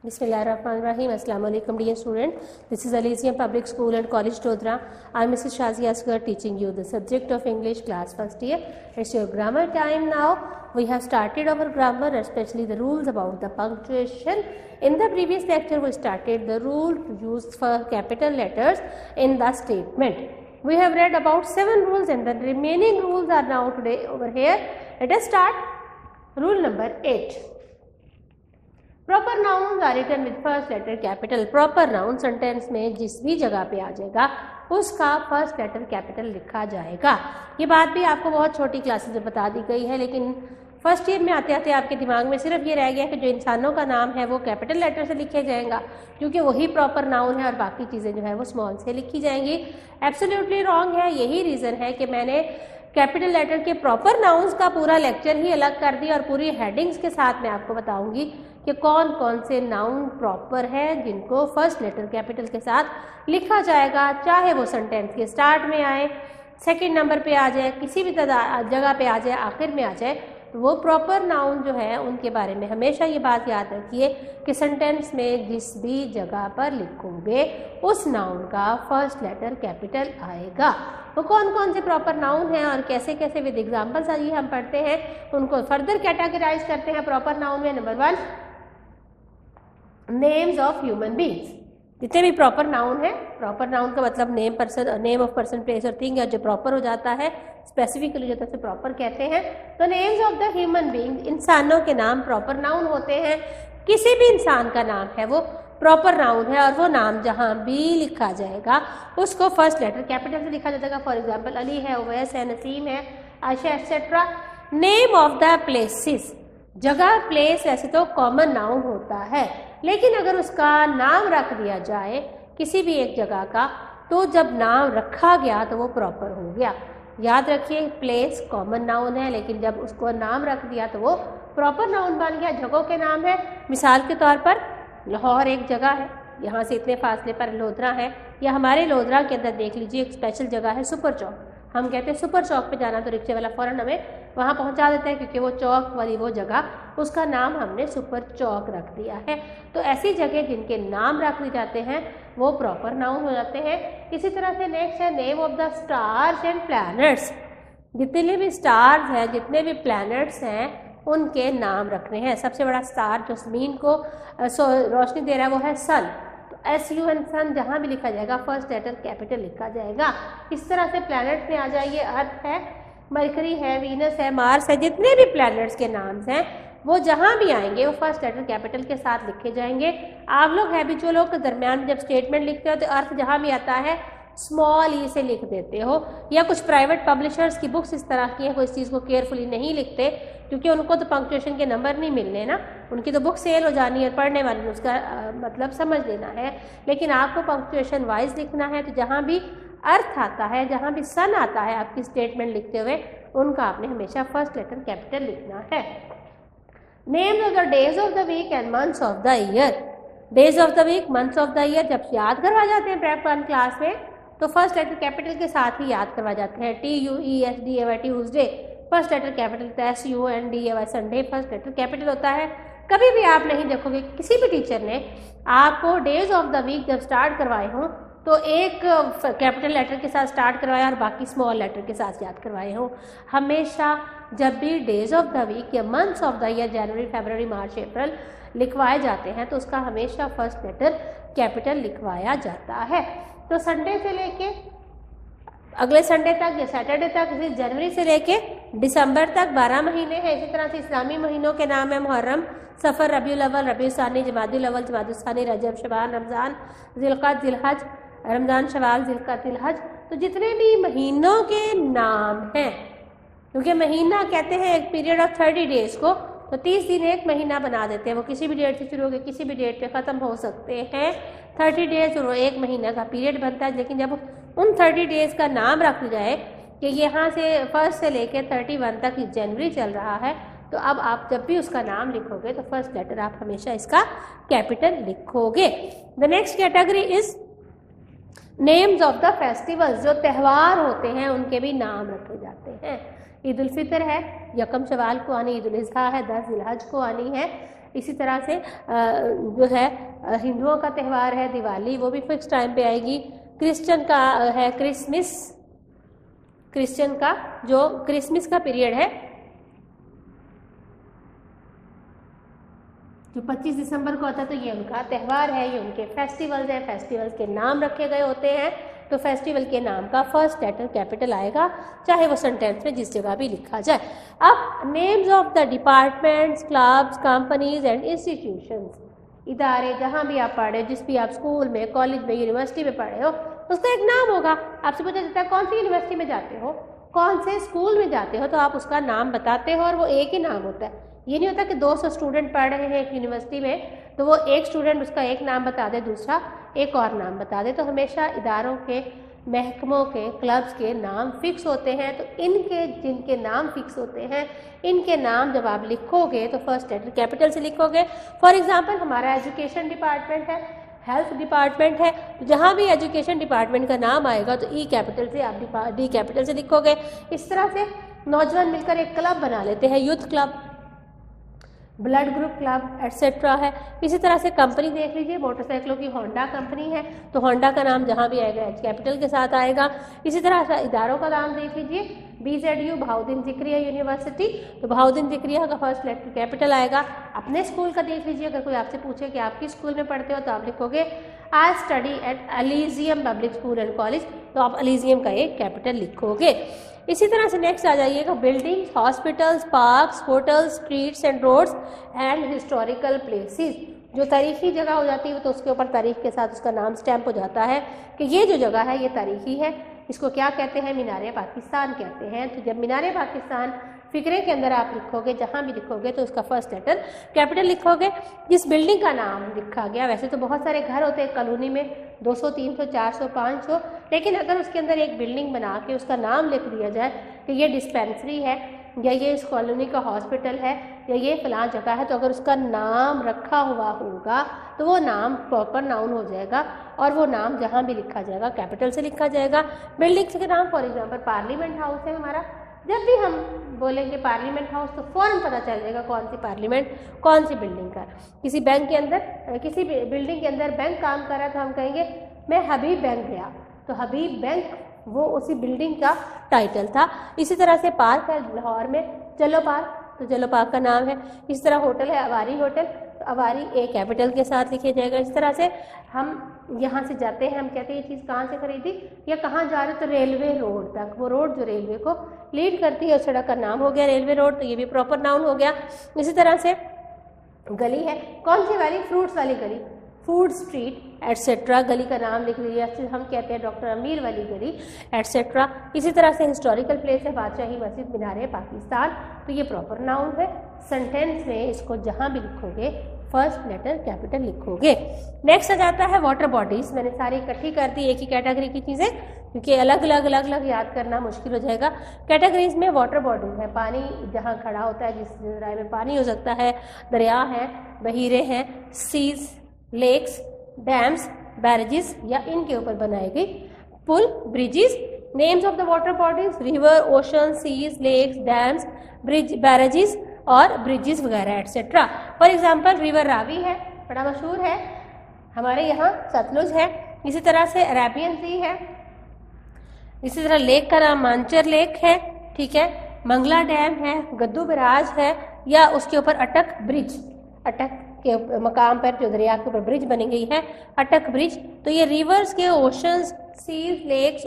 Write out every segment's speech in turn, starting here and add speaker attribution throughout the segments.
Speaker 1: Bismillahirrahmanirrahim. Assalamu alaikum dear student. This is Elysium Public School and College Dodra. I am Mrs. Shazia Asghar teaching you the subject of English class first year. It's your grammar time now. We have started our grammar, especially the rules about the punctuation. In the previous lecture we started the rule used for capital letters in the statement. We have read about 7 rules and the remaining rules are now today over here. Let us start. Rule number 8. Proper nouns are written with first letter capital. Proper noun sentence में जिस भी जगह पे आ जाएगा उसका first letter capital लिखा जाएगा. ये बात भी आपको बहुत छोटी क्लासेस में बता दी गई है, लेकिन फर्स्ट ईयर में आते आते आपके दिमाग में सिर्फ ये रह गया कि जो इंसानों का नाम है वो कैपिटल लेटर से लिखे जाएगा क्योंकि वही प्रॉपर नाउन है और बाकी चीज़ें जो है वो स्मॉल से लिखी जाएंगी. एब्सोल्युटली रॉन्ग है. यही रीज़न है कि मैंने कैपिटल लेटर के प्रॉपर नाउन्स का पूरा लेक्चर ही अलग कर दिया और पूरी हेडिंग्स के साथ मैं आपको बताऊंगी कि कौन कौन से नाउन प्रॉपर है जिनको फर्स्ट लेटर कैपिटल के साथ लिखा जाएगा, चाहे वो सेंटेंस के स्टार्ट में आए, सेकंड नंबर पे आ जाए, किसी भी जगह पे आ जाए, आखिर में आ जाए. तो वो प्रॉपर नाउन जो है उनके बारे में हमेशा ये बात याद रखिए कि सेंटेंस में जिस भी जगह पर लिखोगे उस नाउन का फर्स्ट लेटर कैपिटल आएगा. वो कौन कौन से प्रॉपर नाउन हैं और कैसे कैसे विद एग्जाम्पल्स आइए हम पढ़ते हैं, उनको फर्दर कैटेगराइज करते हैं. प्रॉपर नाउन में number 1 names of human beings. जितने भी प्रॉपर नाउन है, प्रॉपर नाउन का मतलब नेम ऑफ पर्सन प्लेस और थिंग, जो प्रॉपर हो जाता है स्पेसिफिकली जो तरह से प्रॉपर कहते हैं. तो names of the human being, इंसानों के नाम प्रॉपर नाउन होते हैं. किसी भी इंसान का नाम है वो प्रॉपर नाउन है और वो नाम जहां भी लिखा जाएगा उसको फर्स्ट लेटर कैपिटल से लिखा जाएगा. फॉर एग्जाम्पल अली है, उवैस है, नसीम है, Ayesha etcetera. Name of the places, जगह प्लेस वैसे तो कॉमन नाउन होता है, लेकिन अगर उसका नाम रख दिया जाए किसी भी एक जगह का तो जब नाम रखा गया तो वो प्रॉपर हो गया. याद रखिए प्लेस कॉमन नाउन है, लेकिन जब उसको नाम रख दिया तो वो प्रॉपर नाउन बन गया. जगहों के नाम है, मिसाल के तौर पर लाहौर एक जगह है, यहाँ से इतने फासले पर लोधरा है, या हमारे लोधरा के अंदर देख लीजिए एक स्पेशल जगह है सुपर चौक. हम कहते हैं सुपर चौक पे जाना तो रिक्शे वाला फ़ौरन हमें वहाँ पहुँचा देता है क्योंकि वो चौक वाली वो जगह उसका नाम हमने सुपर चौक रख दिया है. तो ऐसी जगह जिनके नाम रख दिए जाते हैं वो प्रॉपर नाउन हो जाते हैं. इसी तरह से नेक्स्ट है name of the stars and planets. जितने भी स्टार्स हैं, जितने भी प्लैनेट्स हैं उनके नाम रखने हैं. सबसे बड़ा स्टार जो ज़मीन को रोशनी दे रहा है वो है सन. SUN सन जहाँ भी लिखा जाएगा फर्स्ट लेटर कैपिटल लिखा जाएगा. इस तरह से प्लैनेट्स में आ जाइए, अर्थ है, मरकरी है, वीनस है, मार्स है, जितने भी प्लैनेट्स के नाम हैं वो जहाँ भी आएंगे वो फर्स्ट लेटर कैपिटल के साथ लिखे जाएंगे. आप लोग हैबिचुअलों के दरमियान जब स्टेटमेंट लिखते हो तो अर्थ जहाँ भी आता है स्मॉल ई से लिख देते हो, या कुछ प्राइवेट पब्लिशर्स की बुक्स इस तरह की है वो इस चीज़ को केयरफुली नहीं लिखते क्योंकि उनको तो पंक्चुएशन के नंबर नहीं मिलने ना, उनकी तो बुक सेल हो जानी है, पढ़ने वाले ने उसका मतलब समझ लेना है. लेकिन आपको पंक्चुएशन वाइज लिखना है. तो जहाँ भी अर्थ आता है, जहाँ भी सन आता है आपकी स्टेटमेंट लिखते हुए, उनका आपने हमेशा फर्स्ट लेटर कैपिटल लिखना है. Names of the days of the week and months of the year. Days of the week, months of the year जब याद करवा जाते हैं प्रेप 1 क्लास में तो फर्स्ट लेटर कैपिटल के साथ ही याद करवा जाते हैं. TUESDAY Tuesday first letter capital, SUNDAY Sunday first letter capital होता है. कभी भी आप नहीं देखोगे किसी भी टीचर ने आपको डेज ऑफ द वीक जब स्टार्ट करवाए हों तो एक कैपिटल लेटर के साथ स्टार्ट करवाया और बाकी स्मॉल लेटर के साथ याद करवाए हों. हमेशा जब भी डेज ऑफ द वीक या मंथ्स ऑफ द ईयर जनवरी, फरवरी, मार्च, अप्रैल लिखवाए जाते हैं तो उसका हमेशा फर्स्ट लेटर कैपिटल लिखवाया जाता है. तो संडे से लेके अगले संडे तक या सैटरडे तक, इसी जनवरी से लेके दिसंबर तक 12 महीने हैं. इसी तरह से इस्लामी महीनों के नाम है मुहर्रम, सफ़र, रबीउल अव्वल, रबीउल सानी, जमादुल अव्वल, जमादुल सानी, रजब, शबान, रमज़ान, ज़िलक़द, ज़िलहज, रमज़ान, शवाल, ज़िलक़द, ज़िलहज. तो जितने भी महीनों के नाम हैं, क्योंकि महीना कहते हैं एक पीरियड ऑफ 30 डेज़ को, तो 30 दिन एक महीना बना देते हैं. वो किसी भी डेट से शुरू होकर किसी भी डेट पे ख़त्म हो सकते हैं. 30 डेज़ और वो एक महीना का पीरियड बनता है. लेकिन जब उन 30 डेज़ का नाम रख जाए कि यहाँ से 1 से लेकर 31 तक जनवरी चल रहा है, तो अब आप जब भी उसका नाम लिखोगे तो फर्स्ट लेटर आप हमेशा इसका कैपिटल लिखोगे. The next category is names of the festivals. जो त्यौहार होते हैं उनके भी नाम रखे जाते हैं. ईद उल फितर है, यकम शवाल को आनी, ईद उल अज़हा है 10 ज़िलहज को आनी है। इसी तरह से जो है हिंदुओं का त्यौहार है दिवाली, वो भी फिक्स टाइम पे आएगी। क्रिश्चियन का है क्रिसमस, क्रिश्चियन का जो क्रिसमस का पीरियड है जो 25 दिसंबर को आता है, तो ये उनका त्यौहार है, ये उनके फेस्टिवल्स हैं, फेस्टिवल्स के नाम रखे गए होते हैं। तो फेस्टिवल के नाम का फर्स्ट लेटर कैपिटल आएगा, चाहे वो सेंटेंस में जिस जगह भी लिखा जाए। अब names of the departments, clubs, companies and institutions, इदारे जहाँ भी आप पढ़ रहे हो, जिस भी आप स्कूल में, कॉलेज में, यूनिवर्सिटी में पढ़े हो, उसका एक नाम होगा। आपसे पूछा जाता है कौन सी यूनिवर्सिटी में जाते हो, कौन से स्कूल में जाते हो, तो आप उसका नाम बताते हो और वो एक ही नाम होता है। ये नहीं होता कि 200 स्टूडेंट पढ़ रहे हैं एक यूनिवर्सिटी में तो वो एक स्टूडेंट उसका एक नाम बता दे, दूसरा एक और नाम बता दे। तो हमेशा इदारों के, महकमों के, क्लब्स के नाम फिक्स होते हैं। तो इनके जिनके नाम फिक्स होते हैं, इनके नाम जब आप लिखोगे तो फर्स्ट लेटर कैपिटल से लिखोगे। फॉर एग्जांपल हमारा एजुकेशन डिपार्टमेंट है, हेल्थ डिपार्टमेंट है, जहाँ भी एजुकेशन डिपार्टमेंट का नाम आएगा तो ई कैपिटल से आप डी कैपिटल से लिखोगे। इस तरह से नौजवान मिलकर एक क्लब बना लेते हैं, youth club, blood group club etcetera है। इसी तरह से कंपनी देख लीजिए, मोटरसाइकिलों की होंडा कंपनी है तो होंडा का नाम जहाँ भी आएगा एच कैपिटल के साथ आएगा। इसी तरह से इदारों का नाम देख लीजिए, BZU बहाउद्दीन ज़िक्रिया यूनिवर्सिटी, तो बहाउद्दीन ज़िक्रिया का फर्स्ट लेटर कैपिटल आएगा। अपने स्कूल का देख लीजिए, अगर कोई आपसे पूछे कि आप किस स्कूल में पढ़ते हो तो आप लिखोगे I study at Elysium public school and college, तो आप एलिजियम का एक कैपिटल लिखोगे। इसी तरह से नेक्स्ट आ जाइएगा, buildings, hospitals, parks, hotels, streets and roads and historical places. जो तारीखी जगह हो जाती है तो उसके ऊपर तारीख के साथ उसका नाम स्टैम्प हो जाता है कि ये जो जगह है ये तारीखी है। इसको क्या कहते हैं, मीनारे पाकिस्तान कहते हैं। तो जब मीनारे पाकिस्तान फिक्रे के अंदर आप लिखोगे, जहाँ भी लिखोगे तो उसका फर्स्ट लेटर कैपिटल लिखोगे। जिस बिल्डिंग का नाम लिखा गया, वैसे तो बहुत सारे घर होते हैं कॉलोनी में, 200, 300, 400, 500, लेकिन अगर उसके अंदर एक बिल्डिंग बना के उसका नाम लिख दिया जाए कि ये डिस्पेंसरी है या ये इस कॉलोनी का हॉस्पिटल है या ये फलां जगह है, तो अगर उसका नाम रखा हुआ होगा तो वो नाम प्रॉपर नाउन हो जाएगा और वो नाम जहाँ भी लिखा जाएगा कैपिटल से लिखा जाएगा। बिल्डिंग्स के नाम फॉर एग्जांपल पार्लियामेंट हाउस है हमारा, जब भी हम बोलेंगे पार्लियामेंट हाउस तो फौरन पता चल जाएगा कौन सी पार्लियामेंट, कौन सी बिल्डिंग का। किसी बैंक के अंदर, किसी बिल्डिंग के अंदर बैंक काम कर रहा है तो हम कहेंगे मैं हबीब बैंक गया, तो हबीब बैंक वो उसी बिल्डिंग का टाइटल था। इसी तरह से पार्क है लाहौर में, चलो पार्क, तो चलो पार्क का नाम है। इस तरह होटल है अवारी होटल, तो अवारी ए कैपिटल के साथ लिखे जाएगा। इस तरह से हम यहाँ से जाते हैं, हम कहते हैं ये चीज़ कहाँ से खरीदी या कहाँ जा रहे, तो रेलवे रोड तक, वो रोड जो रेलवे को लीड करती है उस सड़क का नाम हो गया रेलवे रोड, तो ये भी प्रॉपर नाउन हो गया। इसी तरह से गली है, कौन सी वाली, फ्रूट्स वाली गली, फूड स्ट्रीट एटसेट्रा, गली का नाम लिख लीजिए। हम कहते हैं डॉक्टर अमीर वाली गली एटसेट्रा। इसी तरह से हिस्टोरिकल प्लेस है बादशाही मस्जिद मीनारे पाकिस्तान, तो ये प्रॉपर नाउन है। सेंटेंस में इसको जहाँ भी लिखोगे फर्स्ट लेटर कैपिटल लिखोगे। नेक्स्ट आ जाता है वाटर बॉडीज। मैंने सारी इकट्ठी कर दी एक ही कैटेगरी की चीज़ें, क्योंकि अलग अलग याद करना मुश्किल हो जाएगा। कैटेगरीज में वाटर बॉडीज है, पानी जहाँ खड़ा होता है, जिस दरिया में पानी हो सकता है, दरिया है, बहीरे हैं, सीज, लेक्स, डैम्स, बैरेजेस या इनके ऊपर बनाई गई पुल, bridges. Names of the water bodies, river, ocean, seas, lakes, dams, bridge, barrages और ब्रिजेस वगैरह etcetera. For example river Ravi है, बड़ा मशहूर है, हमारे यहाँ सतलुज है। इसी तरह से अरेबियन सी है। इसी तरह लेक का नाम मानचर लेक है, ठीक है। मंगला डैम है, गद्दू बराज है या उसके ऊपर अटक ब्रिज, अटक के मकाम पर जो दरिया के ऊपर ब्रिज बनी गई है, अटक ब्रिज। तो ये रिवर्स के, oceans, seas, lakes,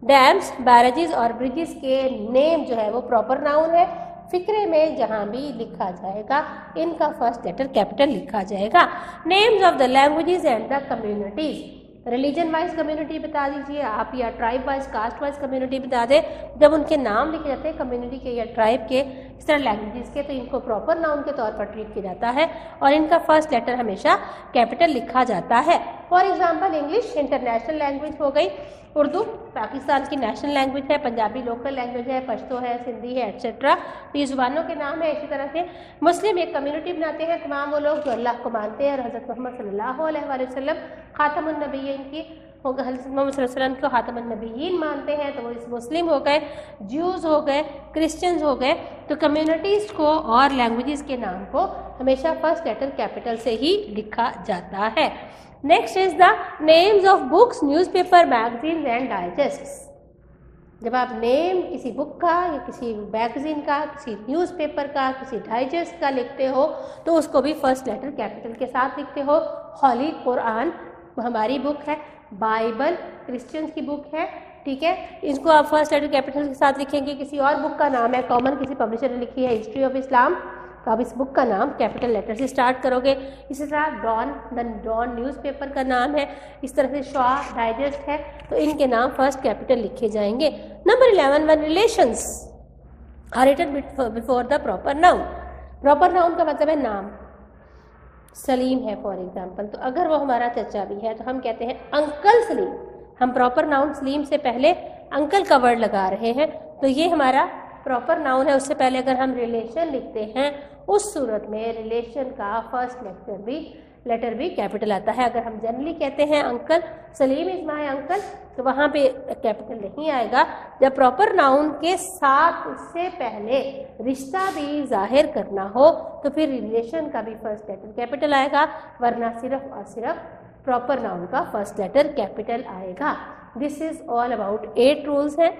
Speaker 1: dams, barrages और ब्रिजेस के नेम जो है वो प्रॉपर नाउन है। फिक्रे में जहाँ भी लिखा जाएगा इनका फर्स्ट लेटर कैपिटल लिखा जाएगा। Names of the languages and the communities, religion wise community बता दीजिए आप या tribe wise, caste wise community बता दें। जब उनके नाम लिखे जाते हैं कम्युनिटी के या ट्राइब के, इस तरह लैंग्वेजेस के, तो इनको प्रॉपर नाउन के तौर पर ट्रीट किया जाता है और इनका फर्स्ट लेटर हमेशा कैपिटल लिखा जाता है। For example English international language हो गई, उर्दू पाकिस्तान की नेशनल लैंग्वेज है, पंजाबी लोकल लैंग्वेज है, पश्तो है, सिंधी है एटसेट्रा, तो ये जुबानों के नाम है। इसी तरह से मुस्लिम एक कम्युनिटी बनाते हैं, तमाम वो लोग जो अल्लाह को मानते हैं और हज़रत मोहम्मद सल्लल्लाहु अलैहि वसल्लम खातमुन नबिय्यीन की हज़रत मोहम्मद सल्लल्लाहु अलैहि वसल्लम को खातमुन नबिय्यीन मानते हैं तो वो मुस्लिम हो गए, ज्यूज़ हो गए, क्रिश्चियंस हो गए। तो कम्युनिटीज़ को और लैंग्वेजेस के नाम को हमेशा फर्स्ट लेटर कैपिटल से ही लिखा जाता है। Next is the names of books, newspaper, magazine and digests. जब आप नेम किसी बुक का या किसी मैगजीन का, किसी न्यूज़पेपर का, किसी डाइजेस्ट का लिखते हो तो उसको भी फर्स्ट लेटर कैपिटल के साथ लिखते हो। हॉली कुरान हमारी बुक है, बाइबल क्रिश्चियंस की बुक है, ठीक है, इसको आप फर्स्ट लेटर कैपिटल के साथ लिखेंगे। किसी और बुक का नाम है कॉमन, किसी पब्लिशर ने लिखी है हिस्ट्री ऑफ इस्लाम, तो आप इस बुक का नाम कैपिटल लेटर से स्टार्ट करोगे। इसी तरह डॉन न्यूज़पेपर का नाम है, इस तरह से शॉ डाइजेस्ट है, तो इनके नाम फर्स्ट कैपिटल लिखे जाएंगे। Number 11, when relations are written before the proper noun. Proper noun का मतलब है नाम। सलीम है फॉर एग्जाम्पल, तो अगर वो हमारा चचा भी है तो हम कहते हैं अंकल सलीम। हम प्रॉपर नाउन सलीम से पहले अंकल का वर्ड लगा रहे हैं, तो ये हमारा प्रॉपर नाउन है। उससे पहले अगर हम रिलेशन लिखते हैं उस सूरत में रिलेशन का फर्स्ट लेटर भी कैपिटल आता है। अगर हम जनरली कहते हैं uncle Salim is my uncle, तो वहाँ पे कैपिटल नहीं आएगा। जब प्रॉपर नाउन के साथ उससे पहले रिश्ता भी जाहिर करना हो तो फिर रिलेशन का भी फर्स्ट लेटर कैपिटल आएगा, वरना सिर्फ और सिर्फ प्रॉपर नाउन का फर्स्ट लेटर कैपिटल आएगा। This is all about 8 rules हैं,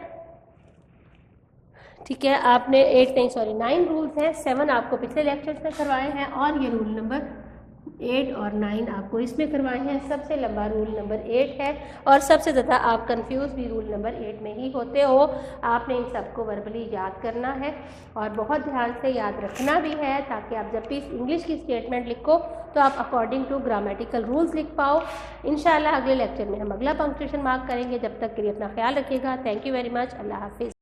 Speaker 1: ठीक है। आपने 9 रूल्स हैं, 7 आपको पिछले लेक्चर्स में करवाए हैं और ये रूल नंबर 8 और 9 आपको इसमें करवाए हैं। सबसे लंबा रूल नंबर 8 है और सबसे ज़्यादा आप कंफ्यूज भी रूल नंबर 8 में ही होते हो। आपने इन सबको वर्बली याद करना है और बहुत ध्यान से याद रखना भी है, ताकि आप जब भी इंग्लिश की स्टेटमेंट लिखो तो आप अकॉर्डिंग टू ग्रामेटिकल रूल्स लिख पाओ। इंशाल्लाह अगले लेक्चर में हम अगला पंक्चुएशन मार्क करेंगे। जब तक के लिए अपना ख्याल रखिएगा। Thank you very much. अल्लाह हाफिज़।